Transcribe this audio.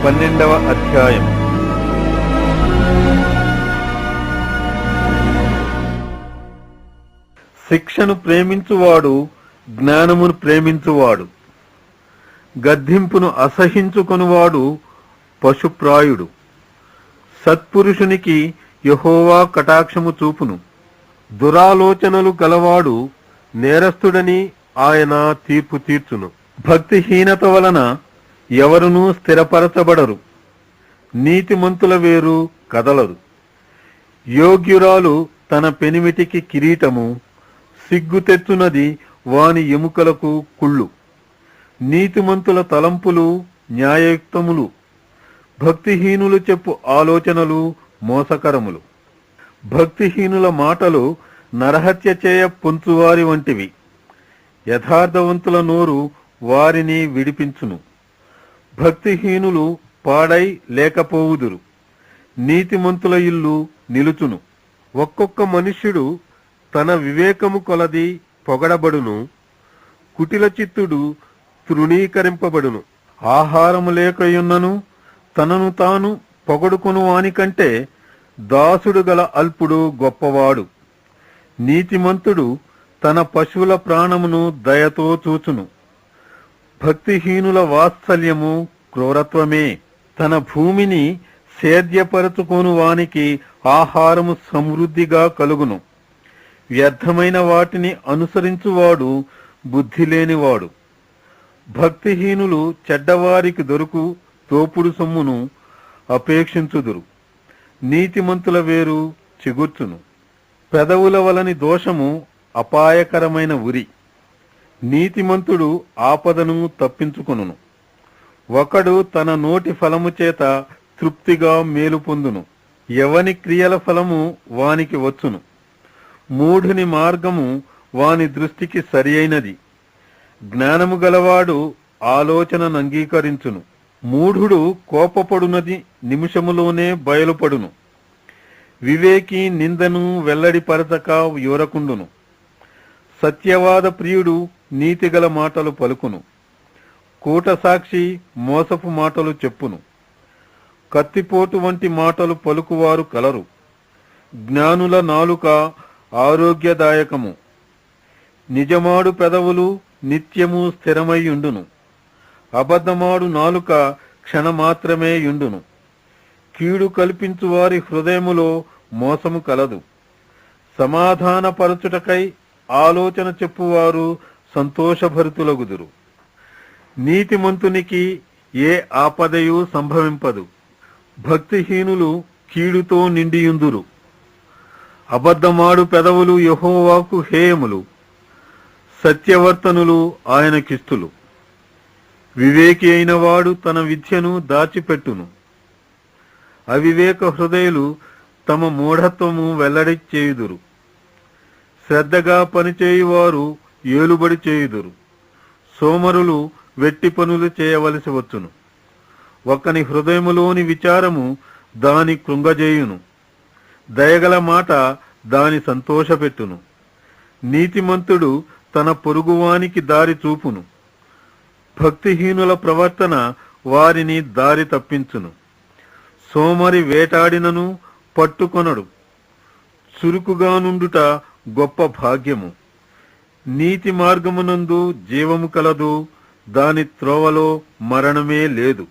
12వ అధ్యాయం. శిక్షను ప్రేమించువాడు జ్ఞానమును ప్రేమించువాడు, గద్దింపును అసహించుకొనువాడు పశుప్రాయుడు. సత్పురుషునికి యెహోవా కటాక్షము చూపును, దురాలోచనలు గలవాడు నేరస్తుడని ఆయన తీర్పు తీర్చును. భక్తిహీనత వలన ఎవరునూ స్థిరపరచబడరు, నీతిమంతుల వేరు కదలరు. యోగ్యురాలు తన పెనిమిటికి కిరీటము, సిగ్గు తెచ్చునది వాని ఎముకలకు కుళ్ళు. నీతిమంతుల తలంపులు న్యాయయుక్తములు, భక్తిహీనులు చెప్పు ఆలోచనలు మోసకరములు. భక్తిహీనుల మాటలు నరహత్య చేయ పొంచువారి వంటివి, యథార్థవంతుల నోరు వారిని విడిపించును. భక్తిహీనులు పాడై లేకపోవుదురు, నీతిమంతుల ఇల్లు నిలుచును. ఒక్కొక్క మనుష్యుడు తన వివేకము కొలది పొగడబడును, కుటిల చిత్తుడు తృణీకరింపబడును. ఆహారము లేకయున్నను తనను తాను పొగడుకొను వానికంటే దాసుడు గల అల్పుడు గొప్పవాడు. నీతిమంతుడు తన పశువుల ప్రాణమును దయతో చూచును, భక్తిహీనుల వాత్సల్యము క్రూరత్వమే. తన భూమిని సేద్యపరచుకొను వానికి ఆహారము సమృద్ధిగా కలుగును. వ్యర్థమైన వాటిని అనుసరించువాడు బుద్ధి లేనివాడు. భక్తిహీనులు చెడ్డవారికి దొరుకు తోపుడు సొమ్మును అపేక్షించుదురు, నీతిమంతుల వేరు చిగుర్చును. పెదవుల వలని దోషము అపాయకరమైన ఉరి, నీతిమంతుడు ఆపదను తప్పించుకొనును. ఒకడు తన నోటి ఫలము చేత తృప్తిగా మేలు పొందును, ఎవని క్రియల ఫలము వానికి వచ్చును. మూఢుని మార్గము వాని దృష్టికి సరియైనది, జ్ఞానము గలవాడు ఆలోచనను అంగీకరించును. మూఢుడు కోపపడునది నిమిషములోనే బయలుపడును, వివేకి నిందను వెల్లడిపరచక యూరకుండును. సత్యవాద ప్రియుడు నీతిగల మాటలు పలుకును, కూట సాక్షి మోసపు మాటలు చెప్పును. కత్తిపోటు వంటి మాటలు పలుకువారు కలరు, జ్ఞానుల నాలుక ఆరోగ్యదాయకము. నిజమాడు పెదవులు నిత్యము స్థిరమైయుండును, అబద్ధమాడు నాలుక క్షణమాత్రమే యుండును. కీడు కల్పించు వారి హృదయములో మోసము కలదు, సమాధానపరచుటకై ఆలోచన చెప్పువారు సంతోషభరితులగుదురు. నీతిమంతునికి ఏ ఆపదయు సంభవింపదు, భక్తిహీనులు కీడుతో నిండియుందురు. అబద్ధమాడు పెదవులు యెహోవాకు హేయములు, సత్యవర్తనులు ఆయనకిస్తులు. వివేకి అయిన వాడు తన విద్యను దాచిపెట్టును, అవివేక హృదయులు తమ మూఢత్వము వెల్లడి చేయుదురు. శ్రద్ధగా పనిచేయువారు ఏలుబడి చేయుదురు, సోమరులు వెట్టి పనులు చేయవలసి వచ్చును. ఒకని హృదయములోని విచారము దాని కృంగజేయును, దయగల మాట దాని సంతోషపెట్టును. నీతిమంతుడు తన పొరుగువానికి దారి చూపును, భక్తిహీనుల ప్రవర్తన వారిని దారి తప్పించును. సోమరి వేటాడినను పట్టుకొనడు, చురుకుగా నుండుట గొప్ప భాగ్యము. నీతి మార్గమునందు జీవము కలదు, దాని త్రోవలో మరణమే లేదు.